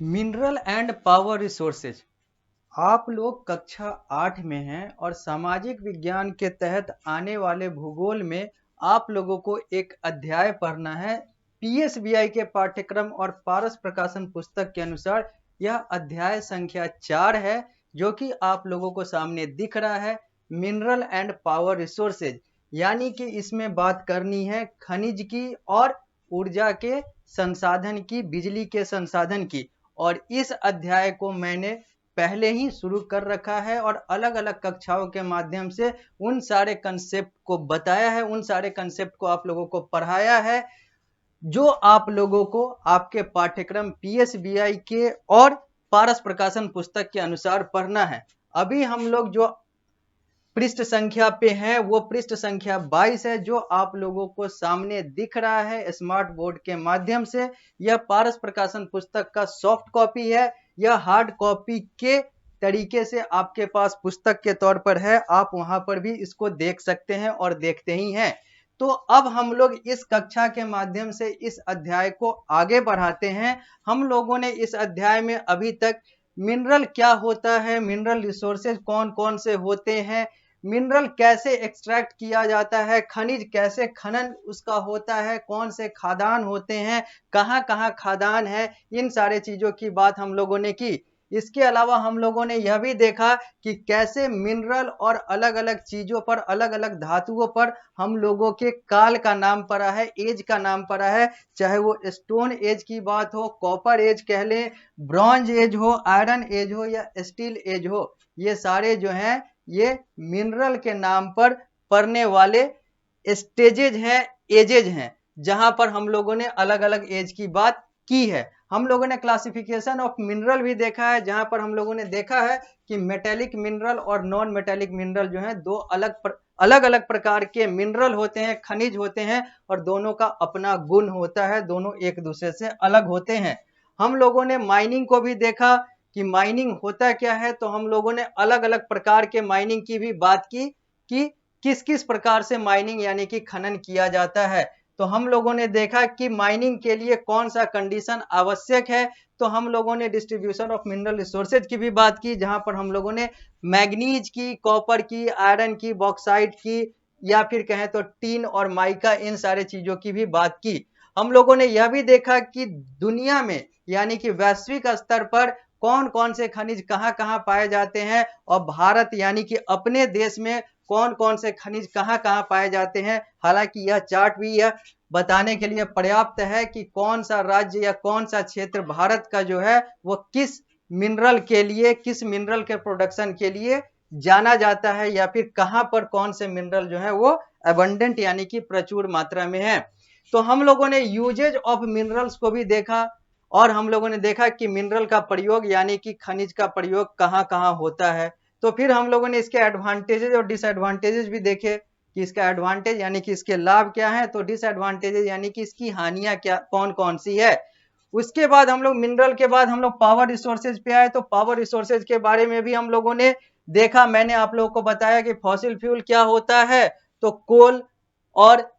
Mineral and power resources. आप लोग कक्षा 8 में हैं और सामाजिक विज्ञान के तहत आने वाले भूगोल में आप लोगों को एक अध्याय पढ़ना है। पीएसबीआई के पाठ्यक्रम और पारस प्रकाशन पुस्तक के अनुसार यह अध्याय संख्या 4 है, जो कि आप लोगों को सामने दिख रहा है। मिनरल एंड पावर रिसोर्सेज यानी कि इसमें बात करनी है खनिज की और ऊर्जा के संसाधन की, बिजली के संसाधन की। और इस अध्याय को मैंने पहले ही शुरू कर रखा है और अलग अलग कक्षाओं के माध्यम से उन सारे कंसेप्ट को बताया है, उन सारे कंसेप्ट को आप लोगों को पढ़ाया है जो आप लोगों को आपके पाठ्यक्रम पीएसबीआई के और पारस प्रकाशन पुस्तक के अनुसार पढ़ना है। अभी हम लोग जो पृष्ठ संख्या पे है वो पृष्ठ संख्या 22 है, जो आप लोगों को सामने दिख रहा है स्मार्ट बोर्ड के माध्यम से। यह पारस प्रकाशन पुस्तक का सॉफ्ट कॉपी है। यह हार्ड कॉपी के तरीके से आपके पास पुस्तक के तौर पर है, आप वहां पर भी इसको देख सकते हैं और देखते ही हैं। तो अब हम लोग इस कक्षा के माध्यम से इस अध्याय को आगे बढ़ाते हैं। हम लोगों ने इस अध्याय में अभी तक मिनरल क्या होता है, मिनरल रिसोर्सेज कौन कौन से होते हैं, मिनरल कैसे एक्सट्रैक्ट किया जाता है, खनिज कैसे खनन उसका होता है, कौन से खादान होते हैं, कहाँ कहाँ खादान है, इन सारे चीजों की बात हम लोगों ने की। इसके अलावा हम लोगों ने यह भी देखा कि कैसे मिनरल और अलग अलग चीजों पर, अलग अलग धातुओं पर हम लोगों के काल का नाम पड़ा है, एज का नाम पड़ा है। चाहे वो स्टोन एज की बात हो, कॉपर एज कह लें, ब्रॉन्ज एज हो, आयरन एज हो या स्टील एज हो, ये सारे जो हैं ये मिनरल के नाम पर पढ़ने वाले स्टेजेज हैं, एजेज हैं, जहां पर हम लोगों ने अलग अलग एज की बात की है। हम लोगों ने क्लासिफिकेशन ऑफ मिनरल भी देखा है, जहां पर हम लोगों ने देखा है कि मेटेलिक मिनरल और नॉन मेटेलिक मिनरल जो है दो अलग अलग प्रकार के मिनरल होते हैं, खनिज होते हैं, और दोनों का अपना गुण होता है, दोनों एक दूसरे से अलग होते हैं। हम लोगों ने माइनिंग को भी देखा कि माइनिंग होता क्या है, तो हम लोगों ने अलग अलग प्रकार के माइनिंग की भी बात की कि किस किस प्रकार से माइनिंग यानी कि खनन किया जाता है। तो हम लोगों ने देखा कि माइनिंग के लिए कौन सा कंडीशन आवश्यक है। तो हम लोगों ने डिस्ट्रीब्यूशन ऑफ मिनरल रिसोर्सेज की भी बात की, जहां पर हम लोगों ने मैग्नीज की, कॉपर की, आयरन की, बॉक्साइट की, या फिर कहें तो टीन और माइका, इन सारे चीजों की भी बात की। हम लोगों ने यह भी देखा कि दुनिया में यानी कि वैश्विक स्तर पर कौन कौन से खनिज कहाँ कहाँ पाए जाते हैं, और भारत यानी कि अपने देश में कौन कौन से खनिज कहाँ कहाँ पाए जाते हैं। हालांकि यह चार्ट भी यह बताने के लिए पर्याप्त है कि कौन सा राज्य या कौन सा क्षेत्र भारत का जो है वो किस मिनरल के लिए, किस मिनरल के प्रोडक्शन के लिए जाना जाता है, या फिर कहां पर कौन से मिनरल जो है वो अबंडेंट यानी कि प्रचुर मात्रा में है। तो हम लोगों ने यूजेज ऑफ मिनरल्स को भी देखा, और हम लोगों ने देखा कि मिनरल का प्रयोग यानी कि खनिज का प्रयोग कहाँ कहाँ होता है। तो फिर हम लोगों ने इसके एडवांटेजेस और डिसएडवांटेजेस भी देखे कि इसका एडवांटेज यानी कि इसके लाभ क्या है, तो डिसएडवांटेजेस यानी कि इसकी हानियां क्या कौन कौन सी है। उसके बाद हम लोग मिनरल के बाद हम लोग पावर रिसोर्सेज पे आए। तो पावर रिसोर्सेज के बारे में भी हम लोगों ने देखा। मैंने आप लोगों को बताया कि फॉसिल फ्यूल क्या होता है, तो कोल और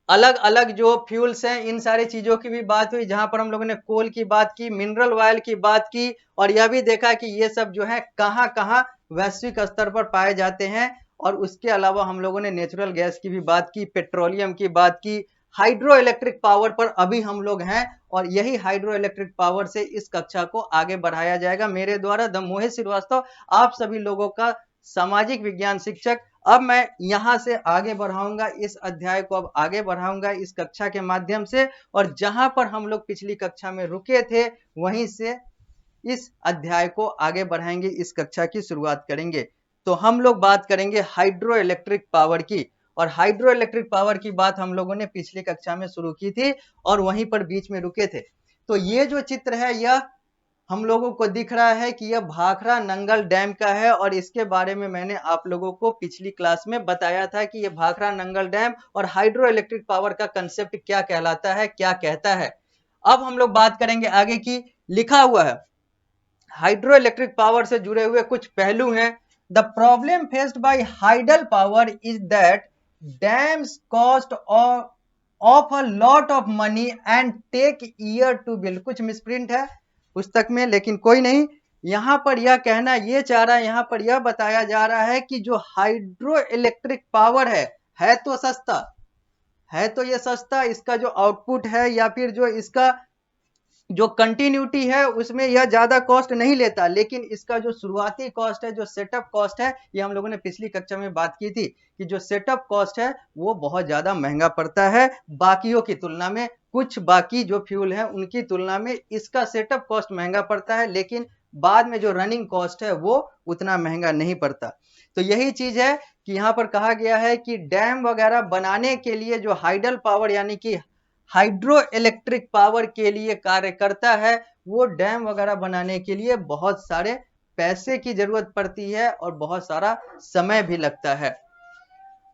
अलग अलग जो फ्यूल्स हैं, इन सारी चीजों की भी बात हुई, जहां पर हम लोगों ने कोल की बात की, मिनरल ऑयल की बात की, और यह भी देखा कि ये सब जो है कहाँ कहाँ वैश्विक स्तर पर पाए जाते हैं। और उसके अलावा हम लोगों ने नेचुरल गैस की भी बात की, पेट्रोलियम की बात की, हाइड्रो इलेक्ट्रिक पावर पर अभी हम लोग हैं, और यही हाइड्रो इलेक्ट्रिक पावर से इस कक्षा को आगे बढ़ाया जाएगा मेरे द्वारा, द मोहित श्रीवास्तव, आप सभी लोगों का सामाजिक विज्ञान शिक्षक। अब मैं यहां से आगे बढ़ाऊंगा, इस अध्याय को अब आगे बढ़ाऊंगा इस कक्षा के माध्यम से, और जहां पर हम लोग पिछली कक्षा में रुके थे वहीं से इस अध्याय को आगे बढ़ाएंगे, इस कक्षा की शुरुआत करेंगे। तो हम लोग बात करेंगे हाइड्रो इलेक्ट्रिक पावर की, और हाइड्रो इलेक्ट्रिक पावर की बात हम लोगों ने पिछली कक्षा में शुरू की थी और वहीं पर बीच में रुके थे। तो ये जो चित्र है यह हम लोगों को दिख रहा है कि यह भाखड़ा नंगल डैम का है, और इसके बारे में मैंने आप लोगों को पिछली क्लास में बताया था कि यह भाखड़ा नंगल डैम और हाइड्रो इलेक्ट्रिक पावर का कंसेप्ट क्या कहलाता है, क्या कहता है। अब हम लोग बात करेंगे आगे की। लिखा हुआ है हाइड्रो इलेक्ट्रिक पावर से जुड़े हुए कुछ पहलू हैं। The problem faced by hydel power is that dams cost of a lot of money and take year to build. कुछ मिसप्रिंट है, पुस्तक में, लेकिन कोई नहीं। यहाँ पर यह कहना ये चाह रहा है, यहाँ पर यह बताया जा रहा है कि जो हाइड्रो इलेक्ट्रिक पावर है तो सस्ता, है तो ये सस्ता, इसका जो आउटपुट है या फिर जो इसका जो कंटिन्यूटी है उसमें यह ज्यादा कॉस्ट नहीं लेता, लेकिन इसका जो शुरुआती कॉस्ट है, जो सेटअप कॉस्ट है, ये हम लोगों ने पिछली कक्षा में बात की थी कि जो सेटअप कॉस्ट है वो बहुत ज्यादा महंगा पड़ता है बाकियों की तुलना में। कुछ बाकी जो फ्यूल है उनकी तुलना में इसका सेटअप कॉस्ट महंगा पड़ता है, लेकिन बाद में जो रनिंग कॉस्ट है वो उतना महंगा नहीं पड़ता। तो यही चीज है कि यहाँ पर कहा गया है कि डैम वगैरह बनाने के लिए जो हाइडल पावर यानी कि हाइड्रो इलेक्ट्रिक पावर के लिए कार्य करता है, वो डैम वगैरह बनाने के लिए बहुत सारे पैसे की जरूरत पड़ती है और बहुत सारा समय भी लगता है।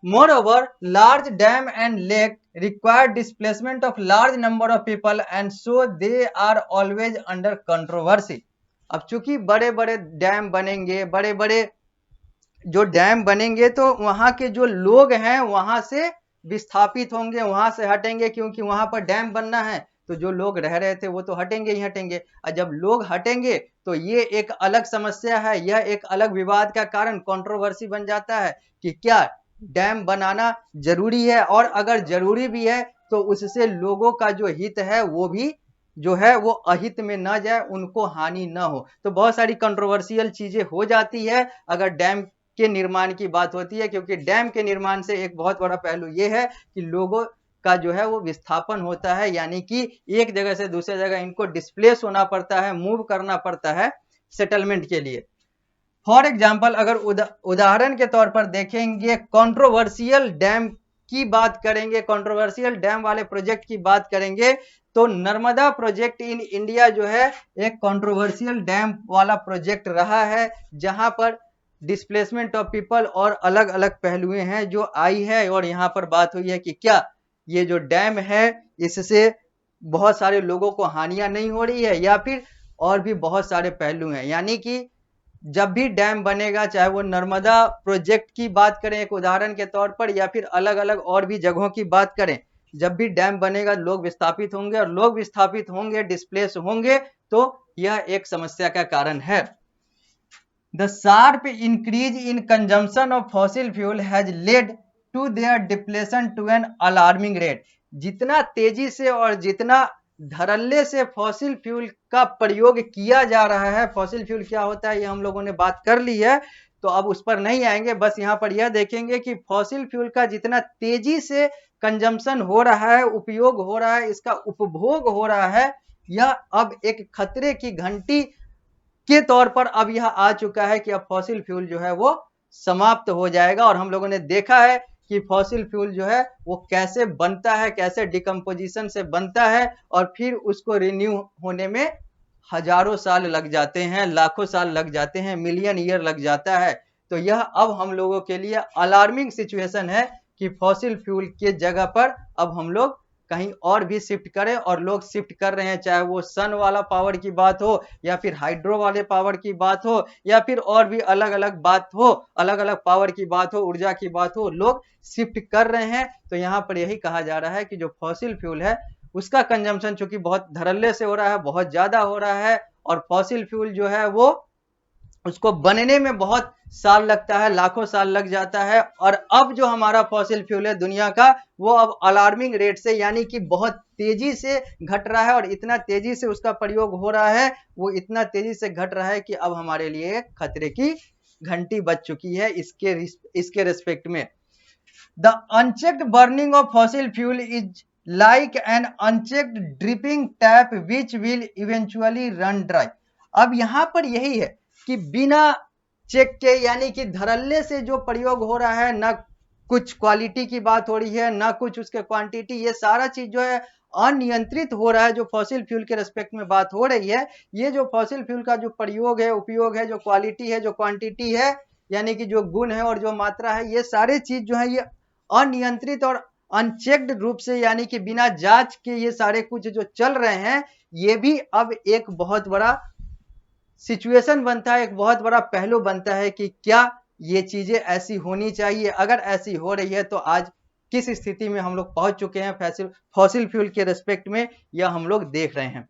Moreover, large dam and lake require displacement of large number of people and so they are always under controversy. अब चूंकि बड़े बड़े डैम बनेंगे, बड़े बड़े जो डैम बनेंगे तो वहां के जो लोग हैं वहां से विस्थापित होंगे, वहां से हटेंगे, क्योंकि वहां पर डैम बनना है तो जो लोग रह रहे थे वो तो हटेंगे ही हटेंगे। और जब लोग हटेंगे तो ये एक अलग समस्या है, यह एक अलग विवाद का कारण, कंट्रोवर्सी बन जाता है कि क्या डैम बनाना जरूरी है, और अगर जरूरी भी है तो उससे लोगों का जो हित है वो भी जो है वो अहित में ना जाए, उनको हानि ना हो। तो बहुत सारी कंट्रोवर्शियल चीजें हो जाती है अगर डैम के निर्माण की बात होती है, क्योंकि डैम के निर्माण से एक बहुत बड़ा पहलू ये है कि लोगों का जो है वो विस्थापन होता है, यानी कि एक जगह से दूसरे जगह इनको डिस्प्लेस होना पड़ता है, मूव करना पड़ता है सेटलमेंट के लिए। फॉर एग्जाम्पल अगर उदाहरण के तौर पर देखेंगे, कंट्रोवर्शियल डैम की बात करेंगे, कंट्रोवर्शियल डैम वाले प्रोजेक्ट की बात करेंगे तो नर्मदा प्रोजेक्ट इन इंडिया जो है एक कंट्रोवर्शियल डैम वाला प्रोजेक्ट रहा है, जहां पर डिस्प्लेसमेंट ऑफ पीपल और अलग अलग पहलुएं हैं जो आई है, और यहाँ पर बात हुई है कि क्या ये जो डैम है इससे बहुत सारे लोगों को हानियां नहीं हो रही है, या फिर और भी बहुत सारे पहलू हैं। यानी कि जब भी डैम बनेगा, चाहे वो नर्मदा प्रोजेक्ट की बात करें एक उदाहरण के तौर पर, या फिर अलग अलग और भी जगहों की बात करें, जब भी डैम बनेगा लोग विस्थापित होंगे, और लोग विस्थापित होंगे, डिस्प्लेस होंगे, तो यह एक समस्या का कारण है। The sharp increase in consumption of fossil fuel has led to their depletion to an alarming rate. जितना तेजी से और जितना धड़ल्ले से फॉसिल फ्यूल का प्रयोग किया जा रहा है, फॉसिल फ्यूल क्या होता है ये हम लोगों ने बात कर ली है, तो अब उस पर नहीं आएंगे, बस यहाँ पर यह देखेंगे कि फॉसिल फ्यूल का जितना तेजी से कंजम्पशन हो रहा है, उपयोग हो रहा है, इसका उपभोग हो रहा है, यह अब एक खतरे की घंटी के तौर पर अब यह आ चुका है कि अब फॉसिल फ्यूल जो है वो समाप्त हो जाएगा। और हम लोगों ने देखा है कि फॉसिल फ्यूल जो है वो कैसे बनता है, कैसे डिकम्पोजिशन से बनता है, और फिर उसको रिन्यू होने में हजारों साल लग जाते हैं, लाखों साल लग जाते हैं, मिलियन ईयर लग जाता है। तो यह अब हम लोगों के लिए अलार्मिंग सिचुएशन है कि फॉसिल फ्यूल के जगह पर अब हम लोग कहीं और भी शिफ्ट करें, और लोग शिफ्ट कर रहे हैं, चाहे वो सन वाला पावर की बात हो, या फिर हाइड्रो वाले पावर की बात हो, या फिर और भी अलग अलग बात हो, अलग अलग पावर की बात हो, ऊर्जा की बात हो, लोग शिफ्ट कर रहे हैं। तो यहाँ पर यही कहा जा रहा है कि जो फॉसिल फ्यूल है उसका कंजम्पशन चूंकि बहुत धड़ल्ले से हो रहा है, बहुत ज्यादा हो रहा है, और फॉसिल फ्यूल जो है वो उसको बनने में बहुत साल लगता है, लाखों साल लग जाता है, और अब जो हमारा फॉसिल फ्यूल है दुनिया का वो अब अलार्मिंग रेट से यानी कि बहुत तेजी से घट रहा है, और इतना तेजी से उसका प्रयोग हो रहा है, वो इतना तेजी से घट रहा है कि अब हमारे लिए खतरे की घंटी बज चुकी है इसके रिस्पेक्ट में। The unchecked burning of fossil fuel is like an unchecked dripping tap which will eventually run dry. अब यहां पर यही है कि बिना चेक के यानी कि धड़ल्ले से जो प्रयोग हो रहा है, ना कुछ क्वालिटी की बात हो रही है, ना कुछ उसके क्वांटिटी, ये सारा चीज जो है अनियंत्रित हो रहा है। जो फॉसिल फ्यूल के रेस्पेक्ट में बात हो रही है, ये जो फॉसिल फ्यूल का जो प्रयोग है, उपयोग है, जो क्वालिटी है, जो क्वांटिटी है, यानी कि जो गुण है और जो मात्रा है, ये सारे चीज जो है ये अनियंत्रित और अनचेक्ड रूप से यानी कि बिना जांच के ये सारे कुछ जो चल रहे हैं, ये भी अब एक बहुत बड़ा सिचुएशन बनता है, एक बहुत बड़ा पहलू बनता है कि क्या ये चीजें ऐसी होनी चाहिए, अगर ऐसी हो रही है तो आज किस स्थिति में हम लोग पहुंच चुके हैं फॉसिल फ्यूल के रेस्पेक्ट में, यह हम लोग देख रहे हैं।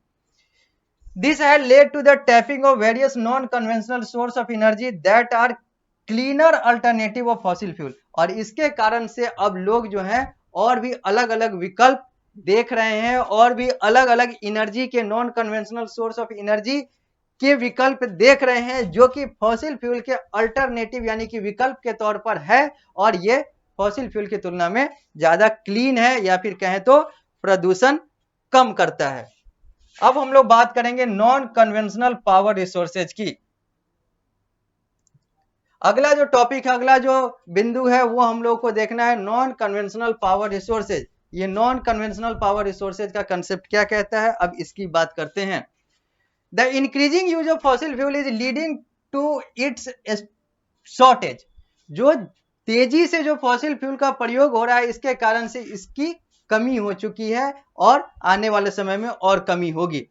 This had led to the tapping of various non-conventional source of energy that are cleaner alternative of fossil fuel। और इसके कारण से अब लोग जो हैं और भी अलग अलग विकल्प देख रहे हैं और भी अलग अलग एनर्जी के non conventional source of energy के विकल्प देख रहे हैं जो कि फॉसिल फ्यूल के अल्टरनेटिव यानी कि विकल्प के तौर पर है और ये फॉसिल फ्यूल की तुलना में ज्यादा क्लीन है या फिर कहें तो प्रदूषण कम करता है। अब हम लोग बात करेंगे नॉन कन्वेंशनल पावर रिसोर्सेज की। अगला जो टॉपिक है, अगला जो बिंदु है वो हम लोग को देखना है नॉन कन्वेंशनल पावर रिसोर्सेज। ये नॉन कन्वेंशनल पावर रिसोर्सेज का कंसेप्ट क्या कहता है, अब इसकी बात करते हैं। The increasing use of fossil fuel is leading to its shortage. जो तेजी से जो फॉसिल फ्यूल का प्रयोग हो रहा है इसके कारण से इसकी कमी हो चुकी है और आने वाले समय में और कमी होगी।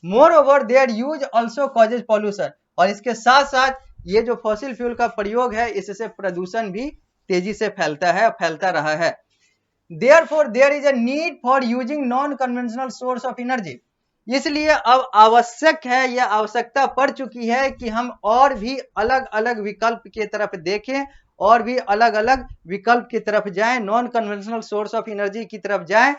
Moreover their use also causes pollution. और इसके साथ साथ ये जो फॉसिल फ्यूल का प्रयोग है इससे प्रदूषण भी तेजी से फैलता है, फैलता रहा है। Therefore there is a need for using non conventional source of energy. इसलिए अब आवश्यक है या आवश्यकता पड़ चुकी है कि हम और भी अलग अलग विकल्प की तरफ देखें और भी अलग अलग विकल्प की तरफ जाएं, non conventional source of energy की तरफ जाएं,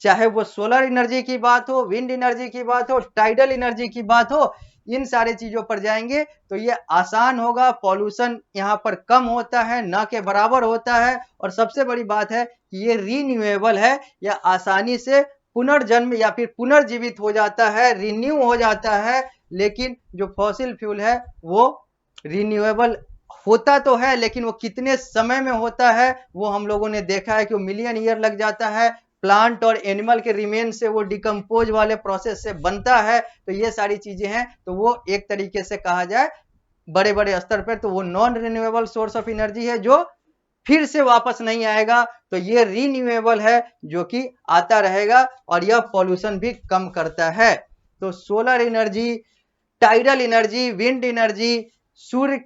चाहे वो सोलर एनर्जी की बात हो, विंड एनर्जी की बात हो, टाइडल एनर्जी की बात हो, इन सारे चीजों पर जाएंगे तो ये आसान होगा, पॉल्यूशन यहाँ पर कम होता है ना के बराबर होता है और सबसे बड़ी बात है कि ये रीन्यूएबल है या आसानी से पुनर्जन्म या फिर पुनर्जीवित हो जाता है, रिन्यू हो जाता है। लेकिन जो फॉसिल फ्यूल है वो रिन्यूएबल होता तो है लेकिन वो कितने समय में होता है वो हम लोगों ने देखा है कि वो मिलियन ईयर लग जाता है। प्लांट और एनिमल के रिमेन से वो डिकम्पोज वाले प्रोसेस से बनता है। तो ये सारी चीजें हैं तो वो एक तरीके से कहा जाए बड़े बड़े स्तर पर तो वो non renewable source of energy है जो फिर से वापस नहीं आएगा। तो ये रिन्यूएबल है जो कि आता रहेगा और यह पॉल्यूशन भी कम करता है। तो solar energy, tidal energy, wind energy, सूर्य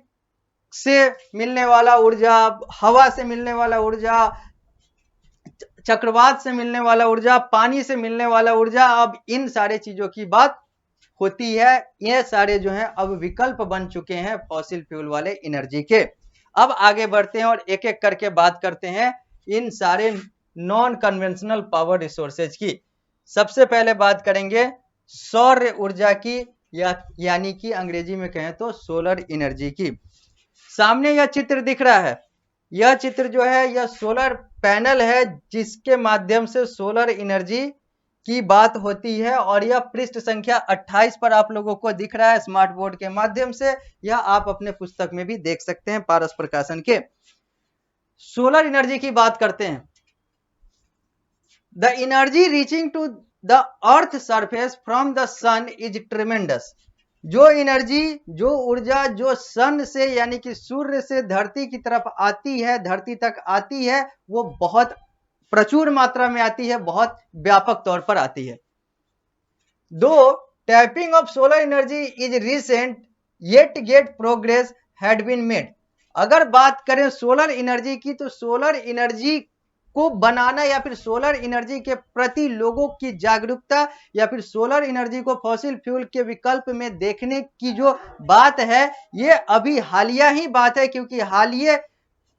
से मिलने वाला ऊर्जा, हवा से मिलने वाला ऊर्जा, चक्रवात से मिलने वाला ऊर्जा, पानी से मिलने वाला ऊर्जा, अब इन सारे चीजों की बात होती है। ये सारे जो हैं अब विकल्प बन चुके हैं फॉसिल फ्यूल वाले एनर्जी के। अब आगे बढ़ते हैं और एक एक करके बात करते हैं इन सारे नॉन कन्वेंशनल पावर रिसोर्सेज की। सबसे पहले बात करेंगे सौर ऊर्जा की यानी कि अंग्रेजी में कहें तो सोलर एनर्जी की। सामने यह चित्र दिख रहा है, यह चित्र जो है यह सोलर पैनल है जिसके माध्यम से सोलर एनर्जी की बात होती है और यह पृष्ठ संख्या 28 पर आप लोगों को दिख रहा है स्मार्ट बोर्ड के माध्यम से। यह आप अपने पुस्तक में भी देख सकते हैं पारस प्रकाशन के। सोलर एनर्जी की बात करते हैं। The energy reaching to the earth surface from the sun is tremendous. जो एनर्जी, जो ऊर्जा जो सन से यानी कि सूर्य से धरती की तरफ आती है, धरती तक आती है, वो बहुत प्रचुर मात्रा में आती है, बहुत व्यापक तौर पर आती है। Though tapping of solar energy is recent yet great progress had been made. अगर बात करें सोलर एनर्जी की तो सोलर एनर्जी को बनाना या फिर सोलर एनर्जी के प्रति लोगों की जागरूकता या फिर सोलर एनर्जी को फॉसिल फ्यूल के विकल्प में देखने की जो बात है ये अभी हालिया ही बात है। क्योंकि हालिया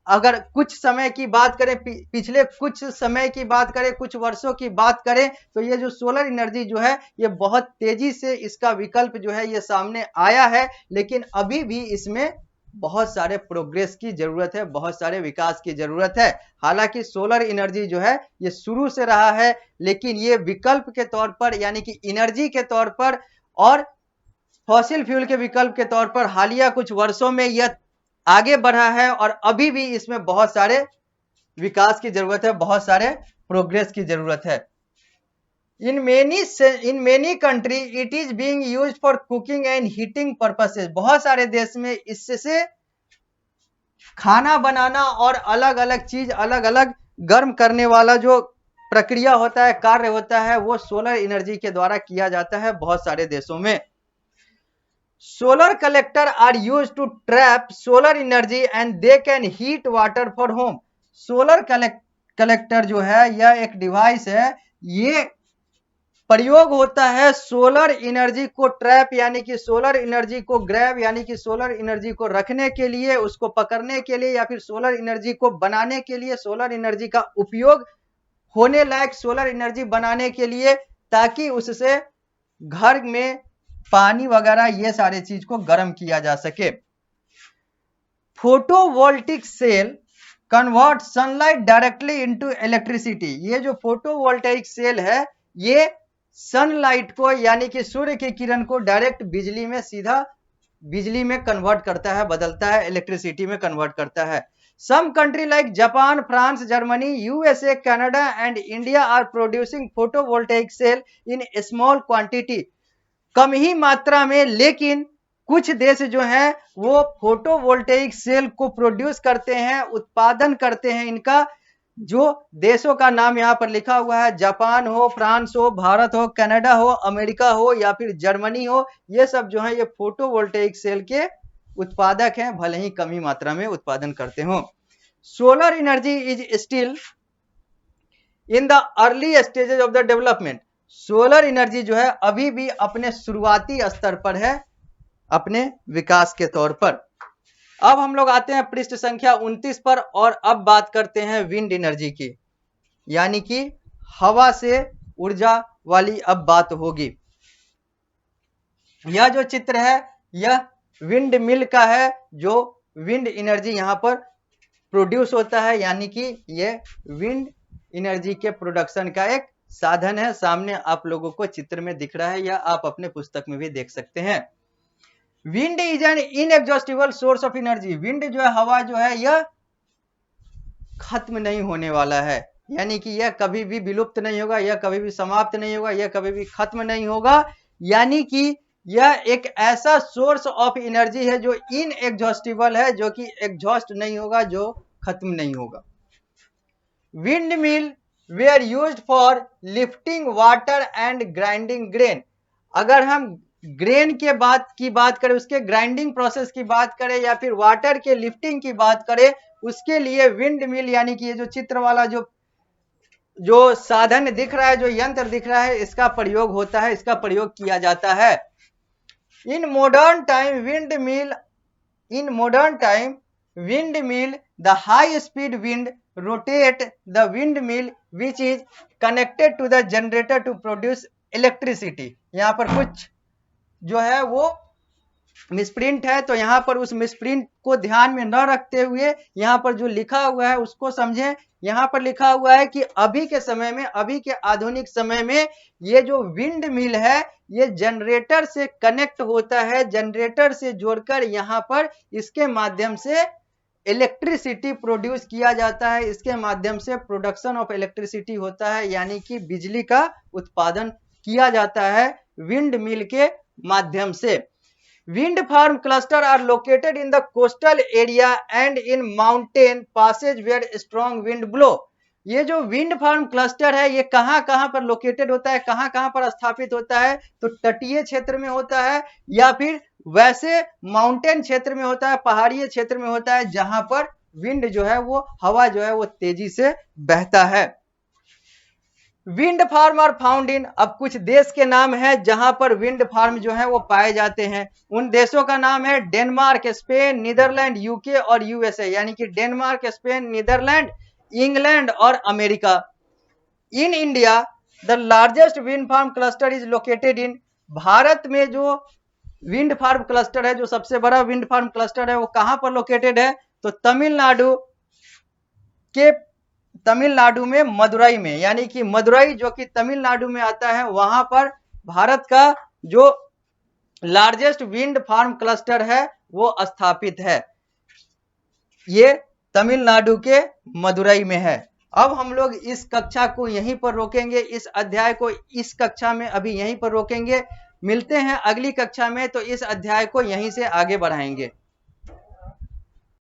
अगर कुछ समय की बात करें, पिछले कुछ समय की बात करें, कुछ वर्षों की बात करें तो ये जो सोलर एनर्जी जो है ये बहुत तेजी से इसका विकल्प जो है ये सामने आया है। लेकिन अभी भी इसमें बहुत सारे प्रोग्रेस की जरूरत है, बहुत सारे विकास की जरूरत है। हालांकि सोलर एनर्जी जो है ये शुरू से रहा है लेकिन ये विकल्प के तौर पर यानी कि एनर्जी के तौर पर और फॉसिल फ्यूल के विकल्प के तौर पर हालिया कुछ वर्षों में यह आगे बढ़ा है और अभी भी इसमें बहुत सारे विकास की जरूरत है, बहुत सारे प्रोग्रेस की जरूरत है। In many country it is being used for cooking and heating purposes। बहुत सारे देश में इससे खाना बनाना और अलग अलग चीज अलग अलग गर्म करने वाला जो प्रक्रिया होता है, कार्य होता है, वो सोलर एनर्जी के द्वारा किया जाता है बहुत सारे देशों में। Solar collector are use to trap solar energy and they can heat water for home. Solar collector जो है यह एक डिवाइस है, ये प्रयोग होता है सोलर एनर्जी को ट्रैप यानी कि सोलर एनर्जी को ग्रैब यानी कि सोलर एनर्जी को रखने के लिए, उसको पकड़ने के लिए, या फिर सोलर एनर्जी को बनाने के लिए, सोलर एनर्जी का उपयोग होने लायक सोलर एनर्जी बनाने के लिए, ताकि उससे घर में पानी वगैरह ये सारे चीज को गर्म किया जा सके। Photovoltaic cell convert sunlight directly into electricity. ये जो फोटोवोल्टेइक सेल है ये सनलाइट को यानी कि सूर्य की किरण को डायरेक्ट बिजली में, सीधा बिजली में कन्वर्ट करता है, बदलता है, इलेक्ट्रिसिटी में कन्वर्ट करता है। Some country like Japan, France, Germany, USA, Canada and India are producing photovoltaic cell in small quantity. कम ही मात्रा में, लेकिन कुछ देश जो हैं वो फोटोवोल्टेइक सेल को प्रोड्यूस करते हैं, उत्पादन करते हैं। इनका जो देशों का नाम यहाँ पर लिखा हुआ है, जापान हो, फ्रांस हो, भारत हो, कनाडा हो, अमेरिका हो या फिर जर्मनी हो, ये सब जो है ये फोटोवोल्टेइक सेल के उत्पादक हैं, भले ही कम ही मात्रा में उत्पादन करते हो। Solar energy is still in the early stages of the development. Solar energy जो है अभी भी अपने शुरुआती स्तर पर है, अपने विकास के तौर पर। अब हम लोग आते हैं पृष्ठ संख्या 29 पर और अब बात करते हैं विंड एनर्जी की, यानी कि हवा से ऊर्जा वाली अब बात होगी। यह जो चित्र है यह विंड मिल का है, जो विंड एनर्जी यहां पर प्रोड्यूस होता है, यानी कि यह विंड एनर्जी के प्रोडक्शन का एक साधन है। सामने आप लोगों को चित्र में दिख रहा है या आप अपने पुस्तक में भी देख सकते हैं। Wind is an inexhaustible source of energy. Wind जो है, हवा जो है, यह खत्म नहीं होने वाला है, यानी कि यह कभी भी विलुप्त नहीं होगा, यह कभी भी समाप्त नहीं होगा, यह कभी भी खत्म नहीं होगा। यानी कि यह एक ऐसा सोर्स ऑफ एनर्जी है जो इनएग्जॉस्टिबल है, जो कि एग्जॉस्ट नहीं होगा, जो खत्म नहीं होगा। Wind mill were used for lifting water and grinding grain. अगर हम ग्रेन के बात करें, उसके ग्राइंडिंग प्रोसेस की बात करें, या फिर वाटर के लिफ्टिंग की बात करें, उसके लिए विंड मिल यानी कि ये जो चित्र वाला जो साधन दिख रहा है, जो यंत्र दिख रहा है, इसका प्रयोग होता है, इसका प्रयोग किया जाता है। In modern time wind mill the high speed wind rotate the wind mill which is connected to the generator to produce electricity. यहाँ पर कुछ जो है वो मिसप्रिंट है, तो यहाँ पर उस मिसप्रिंट को ध्यान में न रखते हुए यहाँ पर जो लिखा हुआ है उसको समझें। यहाँ पर लिखा हुआ है कि अभी के समय में, अभी के आधुनिक समय में ये जो विंड मिल है ये जनरेटर से कनेक्ट होता है, जनरेटर से जोड़कर यहाँ पर इसके माध्यम से इलेक्ट्रिसिटी प्रोड्यूस किया जाता है, इसके माध्यम से प्रोडक्शन ऑफ इलेक्ट्रिसिटी होता है, यानी कि बिजली का उत्पादन किया जाता है विंड मिल के माध्यम से। Wind farm cluster are located in the coastal area and in mountain passes where strong wind blow. ये जो विंड फार्म क्लस्टर है ये कहाँ कहाँ पर लोकेटेड होता है, कहाँ कहाँ पर स्थापित होता है, तो तटीय क्षेत्र में होता है, या फिर वैसे माउंटेन क्षेत्र में होता है, पहाड़ीय क्षेत्र में होता है, जहां पर विंड जो है वो, हवा जो है वो तेजी से बहता है। Wind farm are found in, अब कुछ देश के नाम है जहां पर विंड फार्म जो है वो पाए जाते हैं। उन देशों का नाम है डेनमार्क, स्पेन, नीदरलैंड, यूके और यूएसए, यानी कि डेनमार्क, स्पेन, नीदरलैंड, इंग्लैंड और America. In India the largest wind farm cluster is located in, Bharat में जो विंड फार्म क्लस्टर है, जो सबसे बड़ा विंड फार्म क्लस्टर है, वो कहां पर लोकेटेड है, तो तमिलनाडु में मदुरई में, यानी कि मदुरई जो कि तमिलनाडु में आता है, वहां पर भारत का जो लार्जेस्ट विंड फार्म क्लस्टर है वो स्थापित है। ये तमिलनाडु के मदुरई में है। अब हम लोग इस कक्षा को यहीं पर रोकेंगे, इस अध्याय को इस कक्षा में अभी यहीं पर रोकेंगे। मिलते हैं अगली कक्षा में, तो इस अध्याय को यहीं से आगे बढ़ाएंगे।